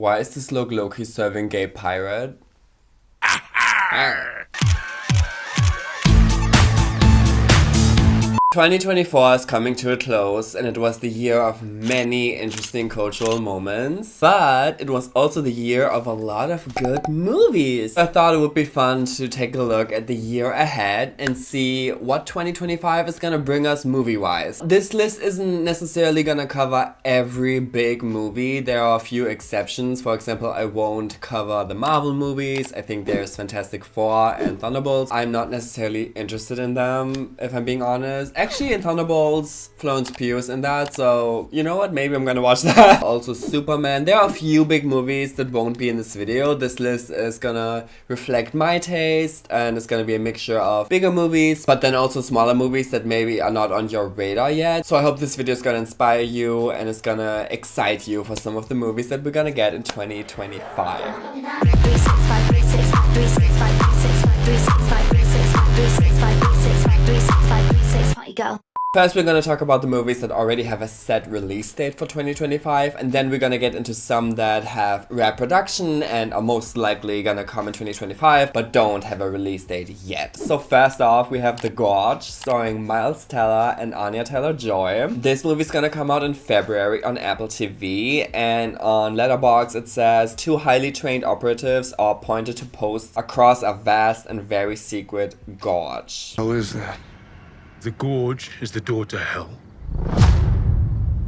Why is this Loki serving gay pirate? 2024 is coming to a close, and it was the year of many interesting cultural moments, but it was also the year of a lot of good movies. I thought it would be fun to take a look at the year ahead and see what 2025 is gonna bring us movie-wise. This list isn't necessarily gonna cover every big movie. There are a few exceptions. For example, I won't cover the Marvel movies. I think there's Fantastic Four and Thunderbolts. I'm not necessarily interested in them, if I'm being honest. Actually, in Thunderbolts, Florence Pugh is in that, so you know what? Maybe I'm gonna watch that. Also, Superman. There are a few big movies that won't be in this video. This list is gonna reflect my taste, and it's gonna be a mixture of bigger movies, but then also smaller movies that maybe are not on your radar yet. So I hope this video is gonna inspire you, and it's gonna excite you for some of the movies that we're gonna get in 2025. Go. First, we're gonna talk about the movies that already have a set release date for 2025, and then we're gonna get into some that have rare production and are most likely gonna come in 2025, but don't have a release date yet. So first off, we have The Gorge, starring Miles Teller and Anya Taylor-Joy. This movie's gonna come out in February on Apple TV, and on Letterboxd it says, 2 highly trained operatives are appointed to posts across a vast and very secret gorge. How is that? The gorge is the door to hell.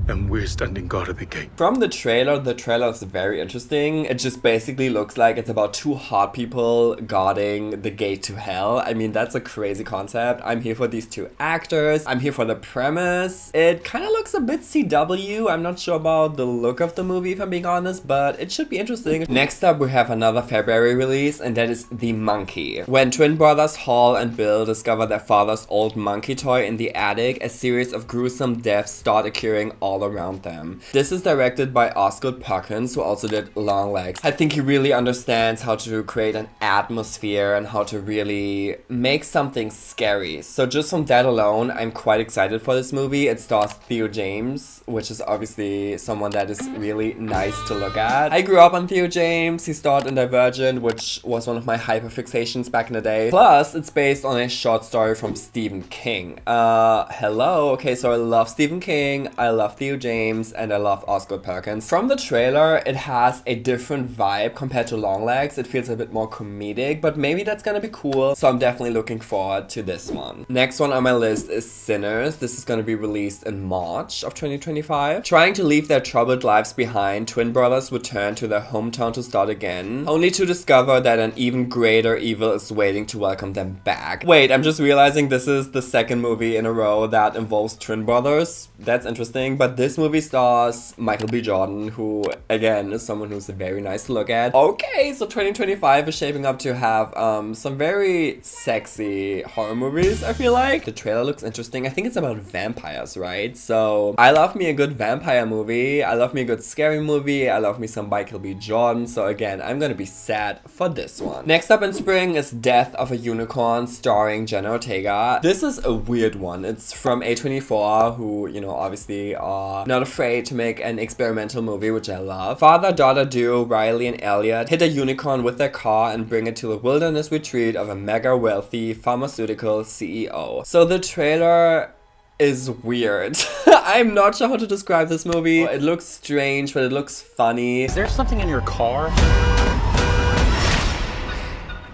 And we're standing guard at the gate. From the trailer is very interesting. It just basically looks like it's about 2 hot people guarding the gate to hell. I mean, that's a crazy concept. I'm here for these 2 actors. I'm here for the premise. It kind of looks a bit CW. I'm not sure about the look of the movie, if I'm being honest, but it should be interesting. Next up, we have another February release, and that is The Monkey. When twin brothers Hall and Bill discover their father's old monkey toy in the attic, a series of gruesome deaths start occurring all around them. This is directed by Osgood Perkins, who also did Longlegs. I think he really understands how to create an atmosphere and how to really make something scary. So just from that alone, I'm quite excited for this movie. It stars Theo James, which is obviously someone that is really nice to look at. I grew up on Theo James. He starred in Divergent, which was one of my hyperfixations back in the day. Plus, it's based on a short story from Stephen King. Hello. Okay, so I love Stephen King. I love Theo James, and I love Osgood Perkins. From the trailer, it has a different vibe compared to Longlegs. It feels a bit more comedic, but maybe that's gonna be cool. So I'm definitely looking forward to this one. Next one on my list is Sinners. This is gonna be released in March of 2025. Trying to leave their troubled lives behind, twin brothers return to their hometown to start again, only to discover that an even greater evil is waiting to welcome them back. Wait, I'm just realizing this is the second movie in a row that involves twin brothers. That's interesting, but this movie stars Michael B. Jordan, who, again, is someone who's very nice to look at. Okay, so 2025 is shaping up to have some very sexy horror movies, I feel like. The trailer looks interesting. I think it's about vampires, right? So, I love me a good vampire movie. I love me a good scary movie. I love me some Michael B. Jordan. So, again, I'm gonna be sad for this one. Next up in spring is Death of a Unicorn, starring Jenna Ortega. This is a weird one. It's from A24, who, you know, obviously are not afraid to make an experimental movie, which I love. Father-daughter duo Riley and Elliot hit a unicorn with their car and bring it to the wilderness retreat of a mega wealthy pharmaceutical CEO. So the trailer is weird. I'm not sure how to describe this movie. It looks strange, but it looks funny. Is there something in your car?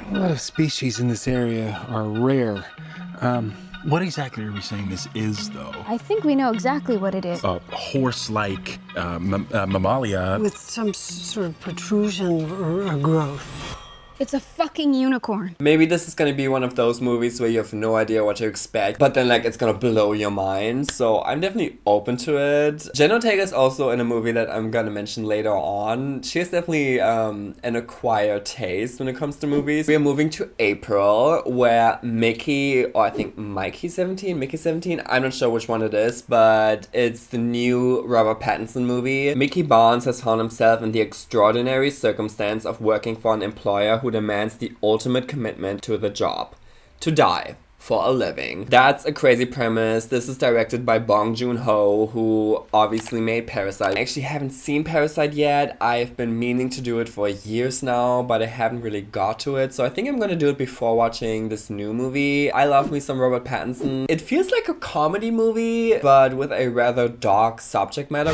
A lot of species in this area are rare. What exactly are we saying this is, though? I think we know exactly what it is. A horse-like mammalia. With some sort of protrusion or growth. It's a fucking unicorn. Maybe this is gonna be one of those movies where you have no idea what to expect, but then like it's gonna blow your mind. So I'm definitely open to it. Jenna Ortega is also in a movie that I'm gonna mention later on. She has definitely an acquired taste when it comes to movies. We are moving to April, where Mickey, or I think Mickey 17, I'm not sure which one it is, but it's the new Robert Pattinson movie. Mickey Barnes has found himself in the extraordinary circumstance of working for an employer who demands the ultimate commitment to the job: to die. for a living. That's a crazy premise. This is directed by Bong Joon-ho, who obviously made Parasite. I actually haven't seen Parasite yet. I've been meaning to do it for years now, but I haven't really got to it. So I think I'm gonna do it before watching this new movie. I love me some Robert Pattinson. It feels like a comedy movie, but with a rather dark subject matter.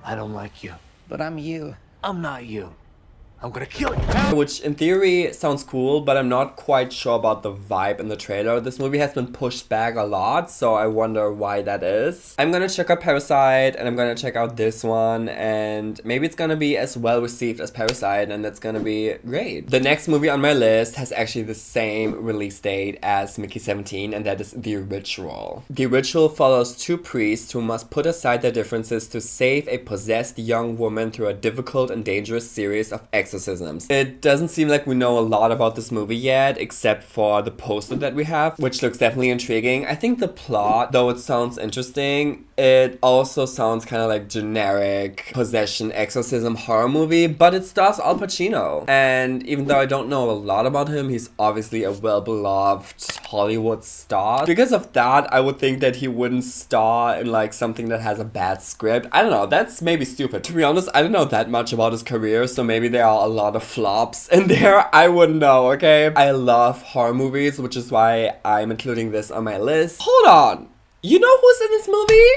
I don't like you. But I'm you. I'm not you. I'm gonna kill you. Which in theory sounds cool, but I'm not quite sure about the vibe in the trailer. This movie has been pushed back a lot, so I wonder why that is. I'm gonna check out Parasite, and I'm gonna check out this one, and maybe it's gonna be as well received as Parasite, and that's gonna be great. The next movie on my list has actually the same release date as Mickey 17, and that is The Ritual. The Ritual follows two priests who must put aside their differences to save a possessed young woman through a difficult and dangerous series of exorcisms. It doesn't seem like we know a lot about this movie yet, except for the poster that we have, which looks definitely intriguing. I think the plot, though it sounds interesting, it also sounds kind of like generic possession exorcism horror movie, but it stars Al Pacino. And even though I don't know a lot about him, he's obviously a well-beloved Hollywood star. Because of that, I would think that he wouldn't star in like something that has a bad script. I don't know, that's maybe stupid. To be honest, I don't know that much about his career, so maybe there are a lot of flops in there. I wouldn't know, okay? I love horror movies, which is why I'm including this on my list. Hold on! You know who's in this movie?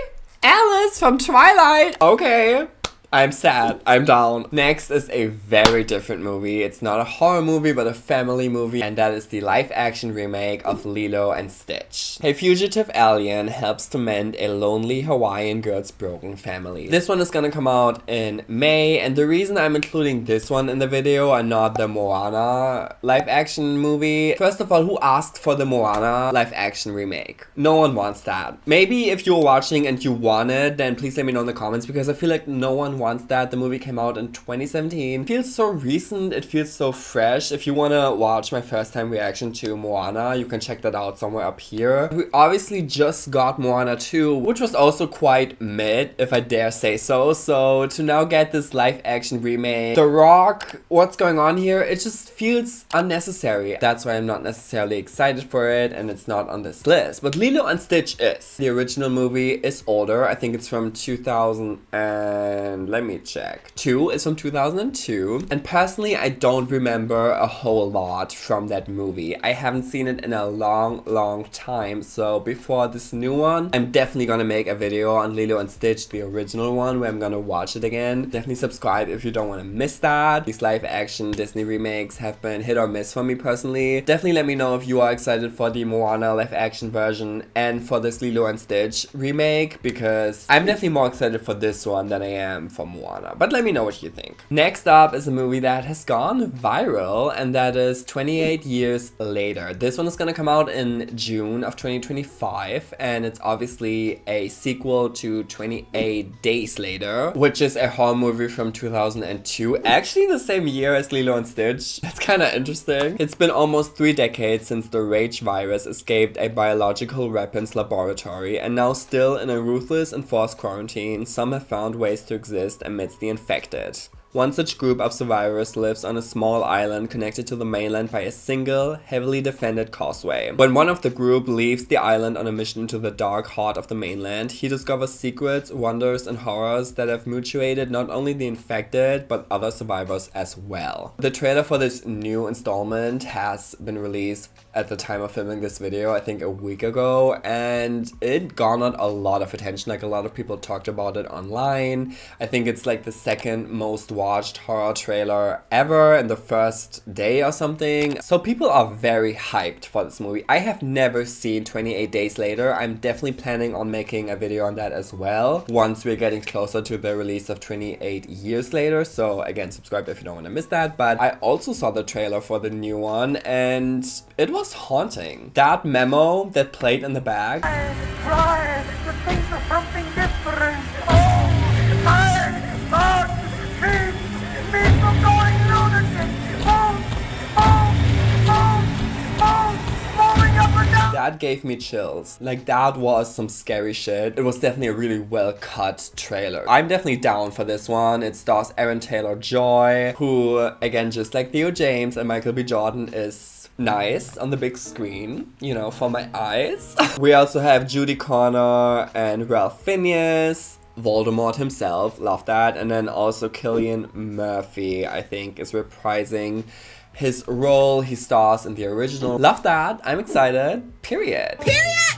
Alice from Twilight! Okay. I'm sad. I'm down. Next is a very different movie. It's not a horror movie, but a family movie, and that is the live-action remake of Lilo and Stitch. A fugitive alien helps to mend a lonely Hawaiian girl's broken family. This one is gonna come out in May, and the reason I'm including this one in the video and not the Moana live-action movie, first of all, who asked for the Moana live-action remake? No one wants that. Maybe if you're watching and you want it, then please let me know in the comments, because I feel like no one wants that. The movie came out in 2017. It feels so recent, it feels so fresh. If you want to watch my first time reaction to Moana, you can check that out somewhere up here. We obviously just got Moana 2, which was also quite mid, if I dare say so. So to now get this live action remake, The Rock, what's going on here? It just feels unnecessary. That's why I'm not necessarily excited for it, and it's not on this list. But Lilo and Stitch is. The original movie is older. I think it's from 2000 and let me check. 2 is from 2002. And personally, I don't remember a whole lot from that movie. I haven't seen it in a long time. So before this new one, I'm definitely gonna make a video on Lilo and Stitch, the original one, where I'm gonna watch it again. Definitely subscribe if you don't want to miss that. These live action Disney remakes have been hit or miss for me personally. Definitely let me know if you are excited for the Moana live action version and for this Lilo and Stitch remake, because I'm definitely more excited for this one than I am for Moana, but let me know what you think. Next up is a movie that has gone viral, and that is 28 Years Later. This one is gonna come out in June of 2025, and it's obviously a sequel to 28 Days Later, which is a horror movie from 2002, actually the same year as Lilo and Stitch. That's kind of interesting. It's been almost 3 decades since the Rage virus escaped a biological weapons laboratory, and now still in a ruthless enforced quarantine, some have found ways to exist amidst the infected. One such group of survivors lives on a small island connected to the mainland by a single, heavily defended causeway. When one of the group leaves the island on a mission to the dark heart of the mainland, he discovers secrets, wonders, and horrors that have mutated not only the infected, but other survivors as well. The trailer for this new installment has been released at the time of filming this video, I think a week ago, and it garnered a lot of attention. Like, a lot of people talked about it online. I think it's like the second most watched horror trailer ever in the first day or something. So people are very hyped for this movie. I have never seen 28 Days Later. I'm definitely planning on making a video on that as well once we're getting closer to the release of 28 Years Later. So again, subscribe if you don't want to miss that. But I also saw the trailer for the new one, and it was haunting. That memo that played in the back. Try to think of something different. Oh, I me from going lunatic. Falling up and down. That gave me chills. Like, that was some scary shit. It was definitely a really well cut trailer. I'm definitely down for this one. It stars Aaron Taylor-Joy, who, again, just like Theo James and Michael B. Jordan, is nice on the big screen, you know, for my eyes. We also have Judy Connor and Ralph Fiennes. Voldemort himself, love that. And then also Cillian Murphy, I think, is reprising his role. He stars in the original. Love that. I'm excited. Period.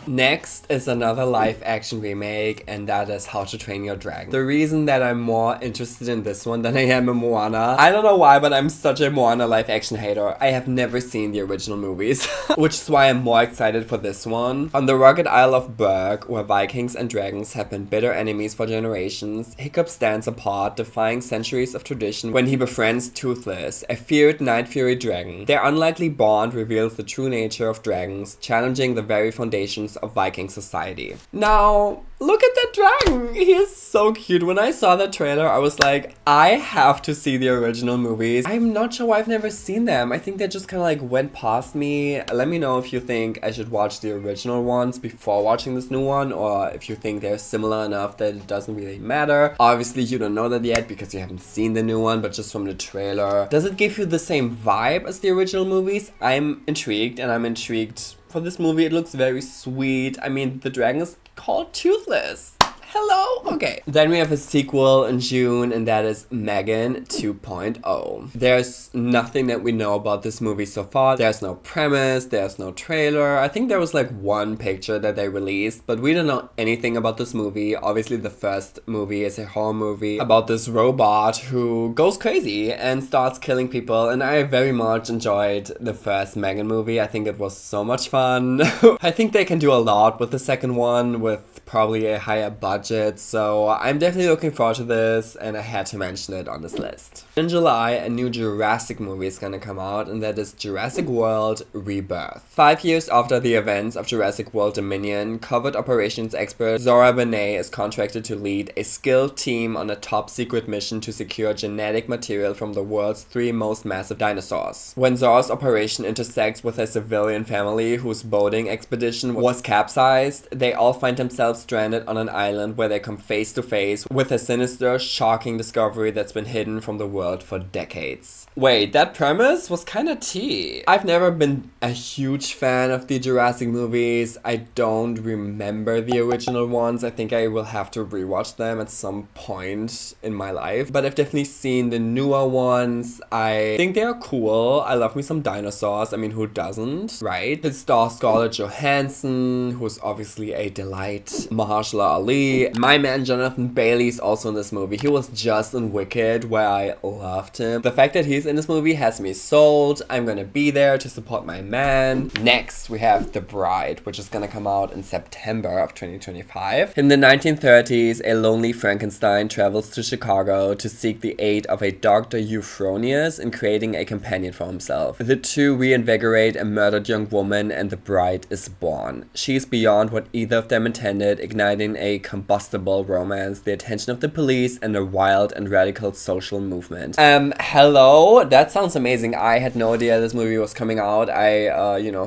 Next is another live action remake, and that is How to Train Your Dragon. The reason that I'm more interested in this one than I am in Moana, I don't know why, but I'm such a Moana live action hater. I have never seen the original movies, which is why I'm more excited for this one. On the rugged Isle of Berg, where Vikings and dragons have been bitter enemies for generations, Hiccup stands apart, defying centuries of tradition when he befriends Toothless, a feared night fury dragon. Their unlikely bond reveals the true nature of dragons, challenging the very foundations of Viking society. Now, look at that dragon! He is so cute. When I saw the trailer, I was like, I have to see the original movies. I'm not sure why I've never seen them. I think they just kind of like went past me. Let me know if you think I should watch the original ones before watching this new one, or if you think they're similar enough that it doesn't really matter. Obviously, you don't know that yet because you haven't seen the new one, but just from the trailer. Does it give you the same vibe as the original movies? I'm intrigued, and I'm intrigued for this movie. It looks very sweet. I mean, the dragon is called Toothless. Hello? Okay. Then we have a sequel in June, and that is Megan 2.0. There's nothing that we know about this movie so far. There's no premise, there's no trailer. I think there was like one picture that they released, but we don't know anything about this movie. Obviously, the first movie is a horror movie about this robot who goes crazy and starts killing people, and I very much enjoyed the first Megan movie. I think it was so much fun. I think they can do a lot with the second one, with probably a higher budget, so I'm definitely looking forward to this, and I had to mention it on this list. In July, a new Jurassic movie is gonna come out, and that is Jurassic World Rebirth. 5 years after the events of Jurassic World Dominion, covert operations expert Zora Benet is contracted to lead a skilled team on a top secret mission to secure genetic material from the world's 3 most massive dinosaurs. When Zora's operation intersects with a civilian family whose boating expedition was capsized, they all find themselves stranded on an island where they come face to face with a sinister, shocking discovery that's been hidden from the world for decades. Wait, that premise was kinda tea. I've never been a huge fan of the Jurassic movies. I don't remember the original ones. I think I will have to rewatch them at some point in my life. But I've definitely seen the newer ones. I think they are cool. I love me some dinosaurs. I mean, who doesn't, right? It stars Scarlett Johansson, who's obviously a delight. Mahershala Ali. My man Jonathan Bailey is also in this movie. He was just in Wicked, where I loved him. The fact that he's in this movie has me sold. I'm gonna be there to support my man. Next, we have The Bride, which is gonna come out in September of 2025. In the 1930s, a lonely Frankenstein travels to Chicago to seek the aid of a Dr. Euphronius in creating a companion for himself. The two reinvigorate a murdered young woman, and the bride is born. She is beyond what either of them intended, igniting a combustible romance, the attention of the police, and a wild and radical social movement. Hello? That sounds amazing. I had no idea this movie was coming out. I,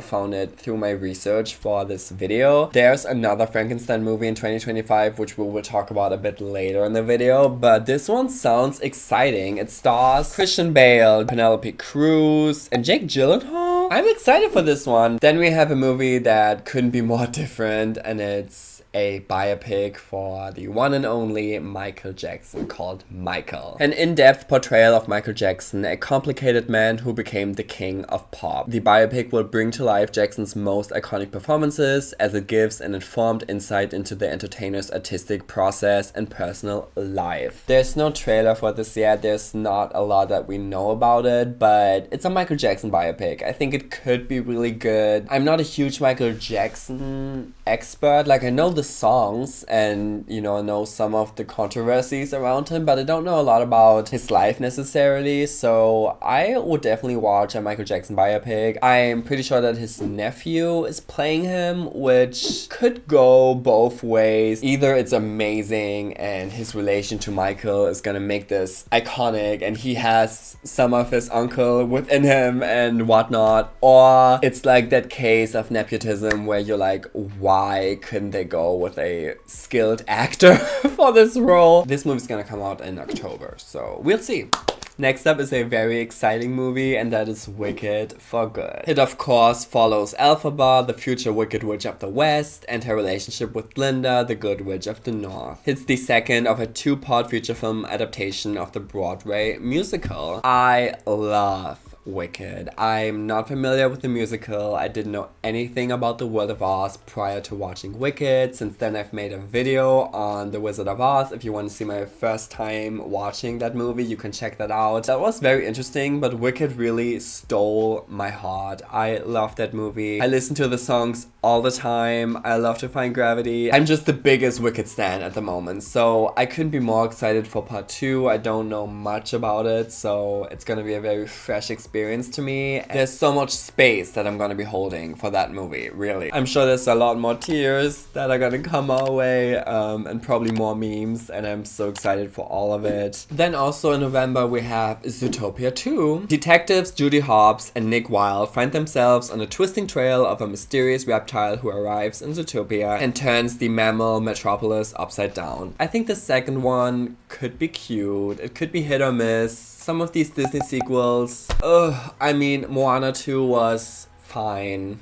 found it through my research for this video. There's another Frankenstein movie in 2025, which we will talk about a bit later in the video, but this one sounds exciting. It stars Christian Bale, Penelope Cruz, and Jake Gyllenhaal. I'm excited for this one. Then we have a movie that couldn't be more different, and it's a biopic for the one and only Michael Jackson called Michael. An in-depth portrayal of Michael Jackson, a complicated man who became the king of pop. The biopic will bring to life Jackson's most iconic performances as it gives an informed insight into the entertainer's artistic process and personal life. There's no trailer for this yet. There's not a lot that we know about it, but it's a Michael Jackson biopic. I think it could be really good. I'm not a huge Michael Jackson expert. Like, I know the songs and, know some of the controversies around him, but I don't know a lot about his life necessarily, so I would definitely watch a Michael Jackson biopic. I'm pretty sure that his nephew is playing him, which could go both ways. Either it's amazing and his relation to Michael is gonna make this iconic and he has some of his uncle within him and whatnot, or it's like that case of nepotism where you're like, why couldn't they go with a skilled actor for this role? This movie's gonna come out in October, so we'll see. Next up is a very exciting movie, and that is Wicked for Good. It of course follows Elphaba, the future Wicked Witch of the West, and her relationship with Glinda, the Good Witch of the North. It's the second of a two-part feature film adaptation of the Broadway musical. I love Wicked. I'm not familiar with the musical. I didn't know anything about the World of Oz prior to watching Wicked. Since then, I've made a video on The Wizard of Oz. If you want to see my first time watching that movie, you can check that out. That was very interesting, but Wicked really stole my heart. I love that movie. I listen to the songs all the time. I love Defying Gravity. I'm just the biggest Wicked stan at the moment, so I couldn't be more excited for part 2. I don't know much about it, so it's gonna be a very fresh experience to me. There's so much space that I'm gonna be holding for that movie, really. I'm sure there's a lot more tears that are gonna come our way, and probably more memes, and I'm so excited for all of it. Then also in November we have Zootopia 2. Detectives Judy Hopps and Nick Wilde find themselves on a twisting trail of a mysterious reptile who arrives in Zootopia and turns the mammal metropolis upside down. I think the second one could be cute. It could be hit or miss. Some of these Disney sequels, I mean, Moana 2 was fine.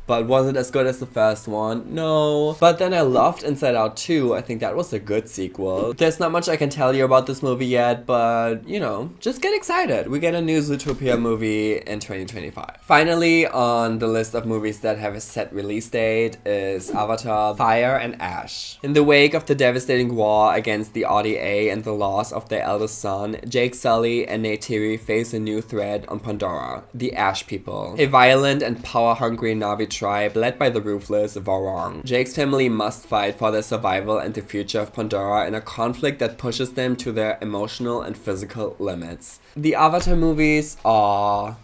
But was it as good as the first one? No. But then I loved Inside Out 2. I think that was a good sequel. There's not much I can tell you about this movie yet, but, you know, just get excited. We get a new Zootopia movie in 2025. Finally, on the list of movies that have a set release date is Avatar, Fire and Ash. In the wake of the devastating war against the RDA and the loss of their eldest son, Jake Sully and Neytiri face a new threat on Pandora, the Ash people. A violent and power-hungry Na'vi tribe led by the ruthless Varong. Jake's family must fight for their survival and the future of Pandora in a conflict that pushes them to their emotional and physical limits. The Avatar movies are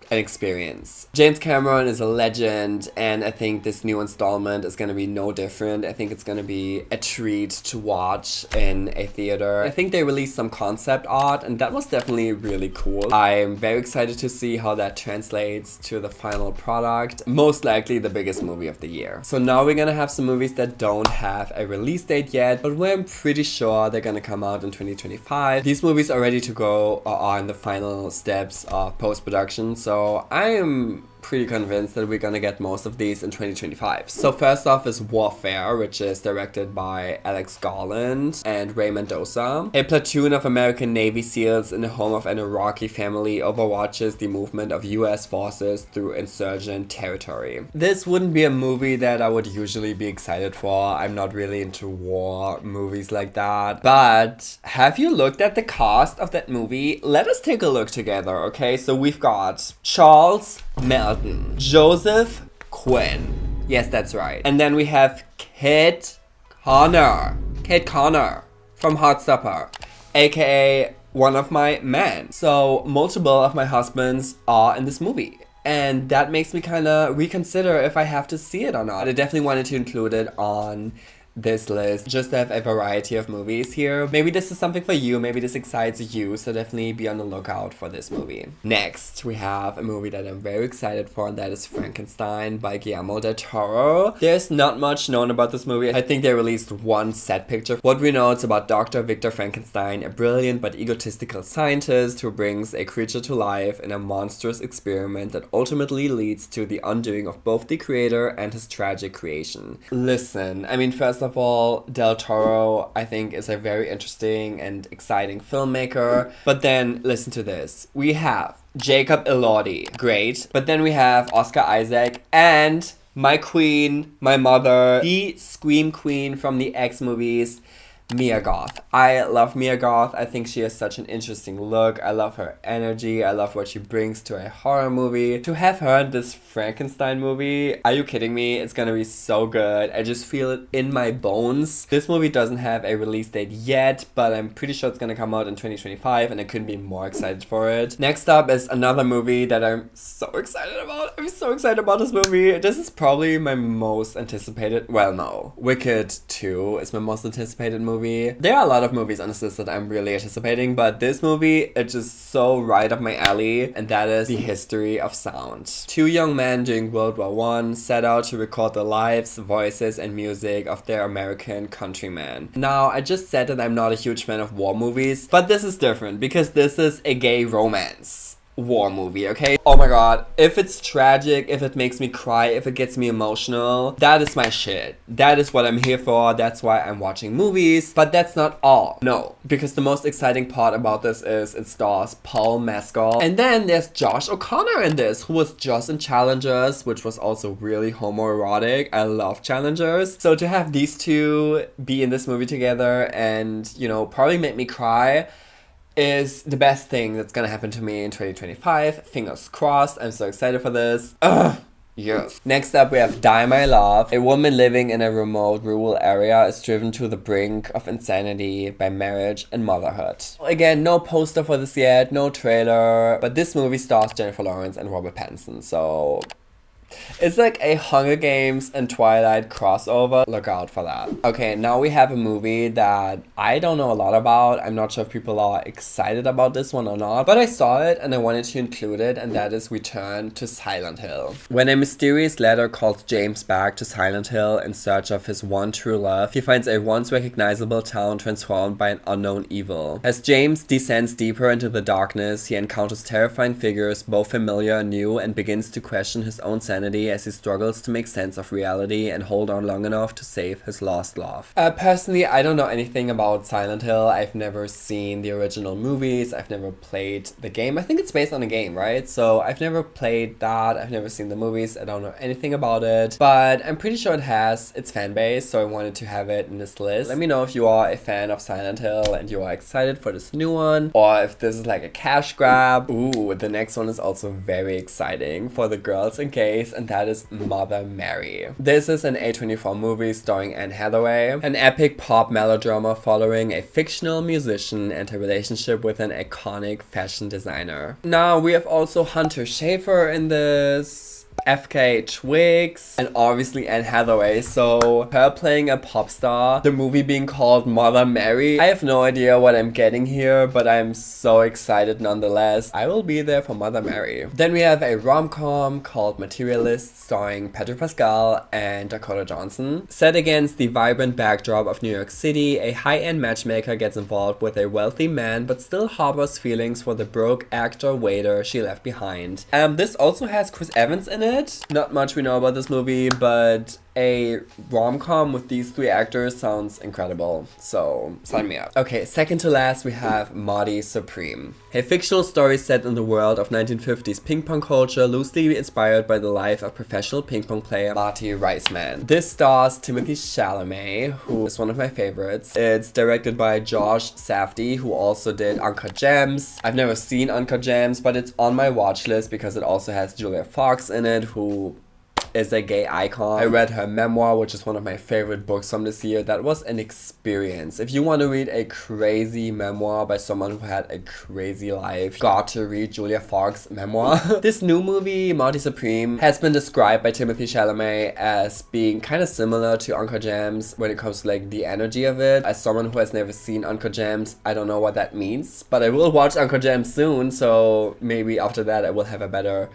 an experience. James Cameron is a legend, and I think this new installment is gonna be no different. I think it's gonna be a treat to watch in a theater. I think they released some concept art, and that was definitely really cool. I'm very excited to see how that translates to the final product. Most likely the biggest movie of the year. So now we're gonna have some movies that don't have a release date yet, but we're pretty sure they're gonna come out in 2025. These movies are ready to go or are in the final steps of post-production, so I am pretty convinced that we're gonna get most of these in 2025. So first off is Warfare, which is directed by Alex Garland and Ray Mendoza. A platoon of American Navy SEALs in the home of an Iraqi family overwatches the movement of US forces through insurgent territory. This wouldn't be a movie that I would usually be excited for. I'm not really into war movies like that. But have you looked at the cast of that movie? Let us take a look together, okay? So we've got Charles Melton, Joseph Quinn. Yes, that's right. And then we have Kate Connor from Heartstopper, aka one of my men. So multiple of my husbands are in this movie. And that makes me kind of reconsider if I have to see it or not. I definitely wanted to include it on this list just to have a variety of movies here. Maybe this is something for you, maybe this excites you, so definitely be on the lookout for this movie. Next, we have a movie that I'm very excited for, and that is Frankenstein by Guillermo del Toro. There's not much known about this movie. I think they released one set picture. What we know is about Dr. Victor Frankenstein, a brilliant but egotistical scientist who brings a creature to life in a monstrous experiment that ultimately leads to the undoing of both the creator and his tragic creation. Listen, I mean, first of all, Del Toro, I think, is a very interesting and exciting filmmaker. But then, listen to this. We have Jacob Elordi, great. But then we have Oscar Isaac and my queen, my mother, the Scream Queen from the X movies, Mia Goth. I love Mia Goth. I think she has such an interesting look. I love her energy. I love what she brings to a horror movie. To have her in this Frankenstein movie, are you kidding me? It's gonna be so good. I just feel it in my bones. This movie doesn't have a release date yet, but I'm pretty sure it's gonna come out in 2025, and I couldn't be more excited for it. Next up is another movie that I'm so excited about. I'm so excited about this movie. This is probably my most anticipated, well, no. Wicked 2 is my most anticipated movie movie. There are a lot of movies on this list that I'm really anticipating, but this movie, it's just so right up my alley, and that is The History of Sound. Two young men during World War I set out to record the lives, voices, and music of their American countrymen. Now, I just said that I'm not a huge fan of war movies, but this is different because this is a gay romance war movie, okay? Oh my god, if it's tragic, if it makes me cry, if it gets me emotional, that is my shit. That is what I'm here for. That's why I'm watching movies. But that's not all. No, because the most exciting part about this is it stars Paul Mescal. And then there's Josh O'Connor in this, who was just in Challengers, which was also really homoerotic. I love Challengers. So to have these two be in this movie together and, you know, probably make me cry is the best thing that's gonna happen to me in 2025. Fingers crossed. I'm so excited for this. Ugh. Yes. Next up, we have Die My Love. A woman living in a remote rural area is driven to the brink of insanity by marriage and motherhood. Again, no poster for this yet, no trailer, but this movie stars Jennifer Lawrence and Robert Pattinson, so it's like a Hunger Games and Twilight crossover. Look out for that. Okay, now we have a movie that I don't know a lot about. I'm not sure if people are excited about this one or not, but I saw it and I wanted to include it, and that is Return to Silent Hill. When a mysterious letter calls James back to Silent Hill in search of his one true love, he finds a once recognizable town transformed by an unknown evil. As James descends deeper into the darkness, he encounters terrifying figures, both familiar and new, and begins to question his own sanity as he struggles to make sense of reality and hold on long enough to save his lost love. Personally, I don't know anything about Silent Hill. I've never seen the original movies. I've never played the game. I think it's based on a game, right? So I've never played that. I've never seen the movies. I don't know anything about it. But I'm pretty sure it has its fan base, so I wanted to have it in this list. Let me know if you are a fan of Silent Hill and you are excited for this new one, or if this is like a cash grab. Ooh, the next one is also very exciting for the girls and gays, and that is Mother Mary. This is an A24 movie starring Anne Hathaway, an epic pop melodrama following a fictional musician and her relationship with an iconic fashion designer. Now we have also Hunter Schafer in this, FK Twigs, and obviously Anne Hathaway, so her playing a pop star, the movie being called Mother Mary. I have no idea what I'm getting here, but I'm so excited nonetheless. I will be there for Mother Mary. Then we have a rom-com called Materialist starring Pedro Pascal and Dakota Johnson. Set against the vibrant backdrop of New York City, a high-end matchmaker gets involved with a wealthy man but still harbors feelings for the broke actor-waiter she left behind. This also has Chris Evans in it. Not much we know about this movie, but a rom-com with these three actors sounds incredible, so sign me up. Okay, second to last we have Marty Supreme. A fictional story set in the world of 1950s ping pong culture, loosely inspired by the life of professional ping pong player Marty Reisman. This stars Timothée Chalamet, who is one of my favorites. It's directed by Josh Safdie, who also did Uncut Gems. I've never seen Uncut Gems, but it's on my watch list because it also has Julia Fox in it, who is a gay icon. I read her memoir, which is one of my favorite books from this year. That was an experience. If you want to read a crazy memoir by someone who had a crazy life, got to read Julia Fox's memoir. This new movie, Marty Supreme, has been described by Timothée Chalamet as being kind of similar to Uncut Gems when it comes to like the energy of it. As someone who has never seen Uncut Gems, I don't know what that means, but I will watch Uncut Gems soon, so maybe after that I will have a better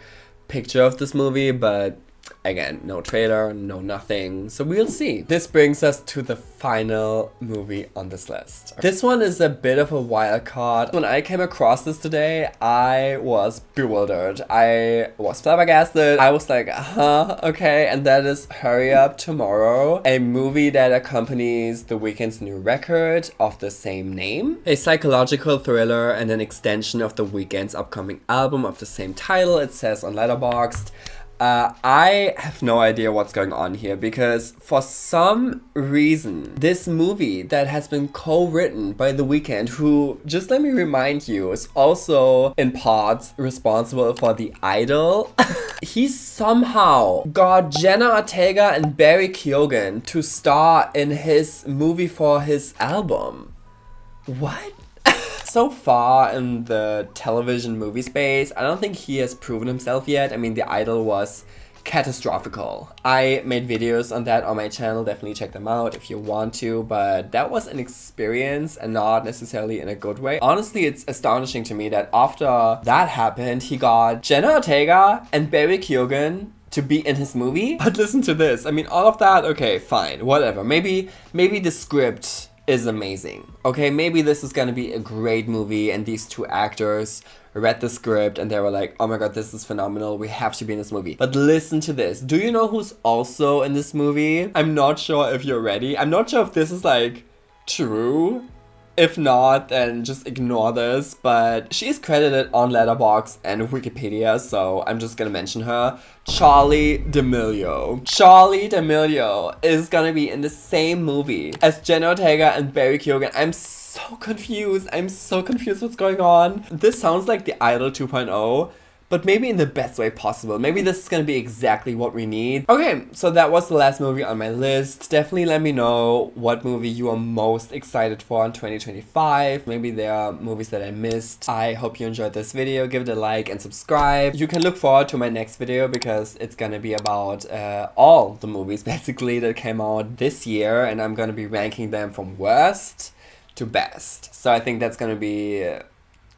picture of this movie, but again, no trailer, no nothing, so we'll see. This brings us to the final movie on this list. This one is a bit of a wild card. When I came across this today, I was bewildered. I was flabbergasted. I was like, huh, okay, and that is Hurry Up Tomorrow, a movie that accompanies The Weeknd's new record of the same name. A psychological thriller and an extension of The Weeknd's upcoming album of the same title, it says on Letterboxd. I have no idea what's going on here because for some reason, this movie that has been co-written by The Weeknd, who, just let me remind you, is also in parts responsible for The Idol, he somehow got Jenna Ortega and Barry Keoghan to star in his movie for his album. What? So far in the television movie space, I don't think he has proven himself yet. I mean, The Idol was catastrophical. I made videos on that on my channel, definitely check them out if you want to, but that was an experience and not necessarily in a good way. Honestly, it's astonishing to me that after that happened, he got Jenna Ortega and Barry Keoghan to be in his movie. But listen to this. I mean, all of that, okay, fine, whatever. Maybe the script is amazing. Okay, maybe this is gonna be a great movie and these two actors read the script and they were like, oh my god, this is phenomenal, we have to be in this movie. But listen to this. Do you know who's also in this movie? I'm not sure if you're ready. I'm not sure if this is like true. If not, then just ignore this, but she's credited on Letterboxd and Wikipedia, so I'm just gonna mention her. Charlie D'Amelio. Charlie D'Amelio is gonna be in the same movie as Jenna Ortega and Barry Keoghan. I'm so confused. I'm so confused what's going on. This sounds like The Idol 2.0. But maybe in the best way possible. Maybe this is gonna be exactly what we need. Okay, so that was the last movie on my list. Definitely let me know what movie you are most excited for in 2025. Maybe there are movies that I missed. I hope you enjoyed this video. Give it a like and subscribe. You can look forward to my next video because it's gonna be about all the movies basically that came out this year. And I'm gonna be ranking them from worst to best. So I think that's gonna be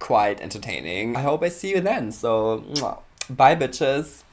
quite entertaining. I hope I see you then. So, bye bitches.